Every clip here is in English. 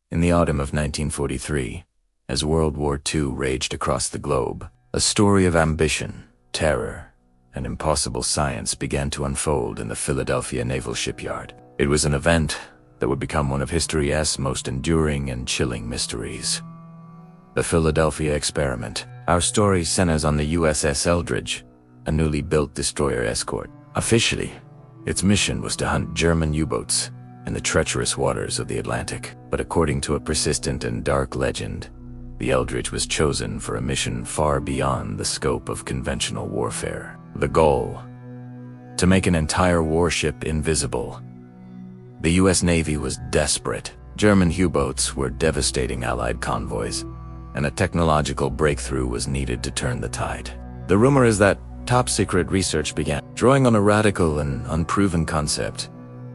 In the autumn of 1943, as World War II raged across the globe, a story of ambition, terror, and impossible science began to unfold in the Philadelphia Naval Shipyard. It was an event that would become one of history's most enduring and chilling mysteries. The Philadelphia experiment. Our story centers on the USS Eldridge, a newly built destroyer escort. Officially, its mission was to hunt German U-boats in the treacherous waters of the Atlantic. But according to a persistent and dark legend, the Eldridge was chosen for a mission far beyond the scope of conventional warfare. The goal: to make an entire warship invisible. The U.S. Navy was desperate. German U-boats were devastating Allied convoys, and a technological breakthrough was needed to turn the tide. The rumor is that top-secret research began, drawing on a radical and unproven concept: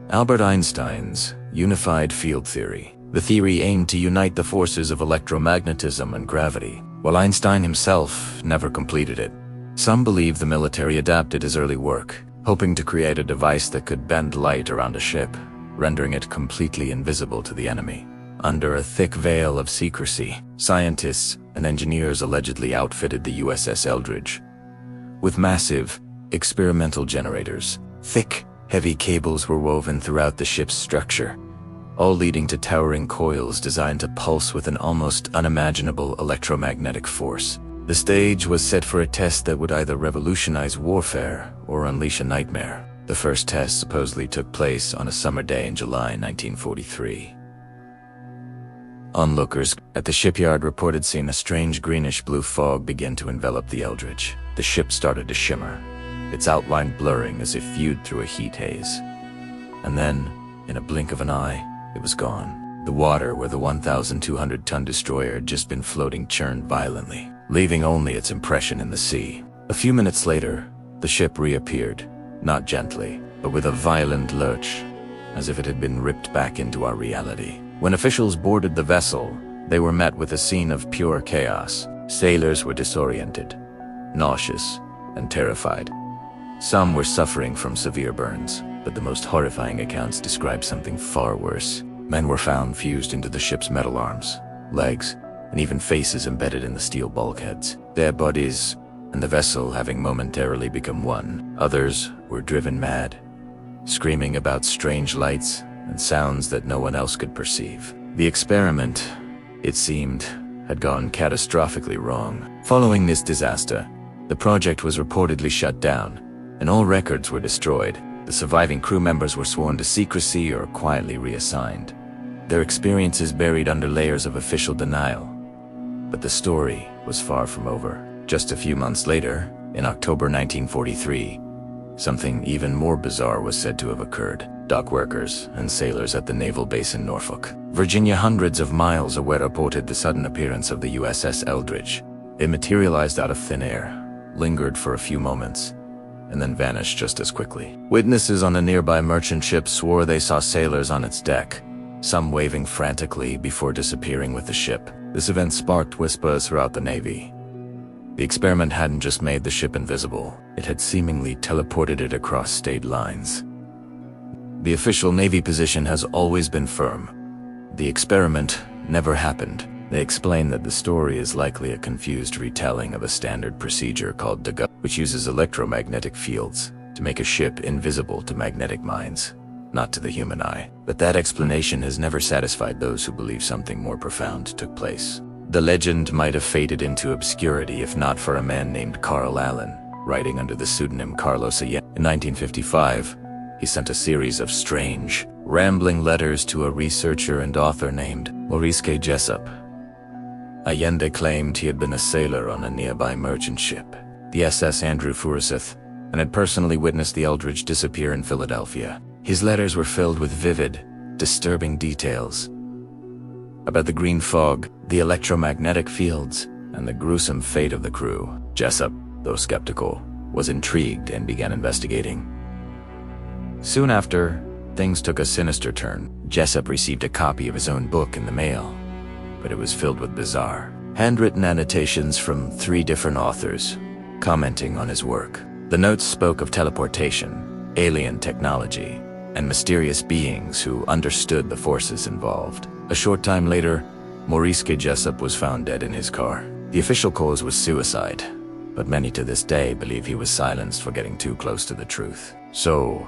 Albert Einstein's unified field theory. The theory aimed to unite the forces of electromagnetism and gravity, while Einstein himself never completed it. Some believe the military adapted his early work, hoping to create a device that could bend light around a ship, rendering it completely invisible to the enemy. Under a thick veil of secrecy, scientists and engineers allegedly outfitted the USS Eldridge with massive, experimental generators. Thick, heavy cables were woven throughout the ship's structure, all leading to towering coils designed to pulse with an almost unimaginable electromagnetic force. The stage was set for a test that would either revolutionize warfare or unleash a nightmare. The first test supposedly took place on a summer day in July 1943. Onlookers at the shipyard reported seeing a strange greenish-blue fog begin to envelop the Eldridge. The ship started to shimmer, its outline blurring as if viewed through a heat haze. And then, in a blink of an eye, it was gone. The water where the 1,200-ton destroyer had just been floating churned violently, leaving only its impression in the sea. A few minutes later, the ship reappeared, not gently, but with a violent lurch, as if it had been ripped back into our reality. When officials boarded the vessel, they were met with a scene of pure chaos. Sailors were disoriented, nauseous, and terrified. Some were suffering from severe burns, but the most horrifying accounts described something far worse. Men were found fused into the ship's metal arms, legs, and even faces embedded in the steel bulkheads. Their bodies and the vessel having momentarily become one. Others were driven mad, screaming about strange lights and sounds that no one else could perceive. The experiment, it seemed, had gone catastrophically wrong. Following this disaster, the project was reportedly shut down, and all records were destroyed. The surviving crew members were sworn to secrecy or quietly reassigned, their experiences buried under layers of official denial. But the story was far from over. Just a few months later, in October 1943, something even more bizarre was said to have occurred. Dock workers and sailors at the naval base in Norfolk, Virginia, hundreds of miles away, reported the sudden appearance of the USS Eldridge. It materialized out of thin air, lingered for a few moments, and then vanished just as quickly. Witnesses on a nearby merchant ship swore they saw sailors on its deck, some waving frantically before disappearing with the ship. This event sparked whispers throughout the Navy. The experiment hadn't just made the ship invisible, it had seemingly teleported it across state lines. The official Navy position has always been firm. The experiment never happened. They explain that the story is likely a confused retelling of a standard procedure called defied, which uses electromagnetic fields to make a ship invisible to magnetic mines, not to the human eye. But that explanation has never satisfied those who believe something more profound took place. The legend might have faded into obscurity if not for a man named Carlos Allende, writing under the pseudonym Carlos Allende. In 1955, he sent a series of strange, rambling letters to a researcher and author named Maurice K. Jessup. Allende claimed he had been a sailor on a nearby merchant ship, the SS Andrew Forsyth, and had personally witnessed the Eldridge disappear in Philadelphia. His letters were filled with vivid, disturbing details about the green fog, the electromagnetic fields, and the gruesome fate of the crew. Jessup, though skeptical, was intrigued and began investigating. Soon after, things took a sinister turn. Jessup received a copy of his own book in the mail, but it was filled with bizarre, handwritten annotations from 3 different authors, commenting on his work. The notes spoke of teleportation, alien technology, and mysterious beings who understood the forces involved. A short time later, Maurice K. Jessup was found dead in his car. The official cause was suicide, but many to this day believe he was silenced for getting too close to the truth. So,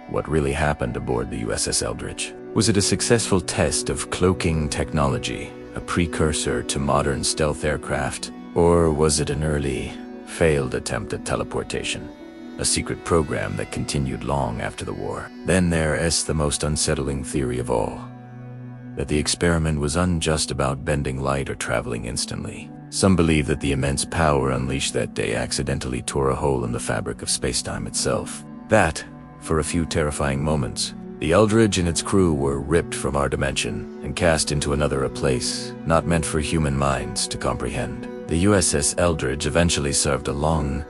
what really happened aboard the USS Eldridge? Was it a successful test of cloaking technology, a precursor to modern stealth aircraft? Or was it an early, failed attempt at teleportation? A secret program that continued long after the war? Then there is the most unsettling theory of all, that the experiment was unjust about bending light or traveling instantly. Some believe that the immense power unleashed that day accidentally tore a hole in the fabric of spacetime itself. That, for a few terrifying moments, the Eldridge and its crew were ripped from our dimension and cast into another, a place not meant for human minds to comprehend. The USS Eldridge eventually served a long,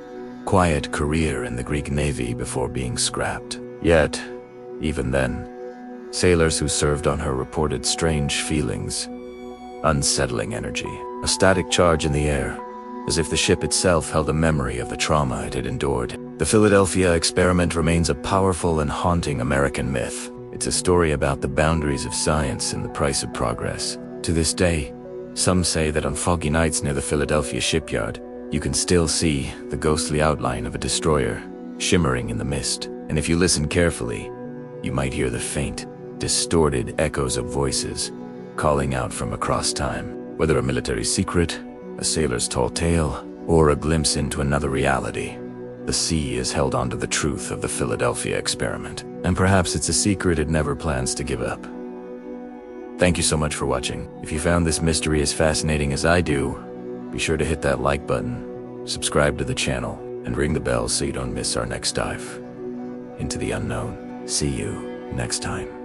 quiet career in the Greek Navy before being scrapped. Yet, even then, sailors who served on her reported strange feelings, unsettling energy, a static charge in the air, as if the ship itself held a memory of the trauma it had endured. The Philadelphia experiment remains a powerful and haunting American myth. It's a story about the boundaries of science and the price of progress. To this day, some say that on foggy nights near the Philadelphia Shipyard, you can still see the ghostly outline of a destroyer shimmering in the mist. And if you listen carefully, you might hear the faint, distorted echoes of voices calling out from across time. Whether a military secret, a sailor's tall tale, or a glimpse into another reality, the sea is held onto the truth of the Philadelphia experiment. And perhaps it's a secret it never plans to give up. Thank you so much for watching. If you found this mystery as fascinating as I do, be sure to hit that like button, subscribe to the channel, and ring the bell so you don't miss our next dive into the unknown. See you next time.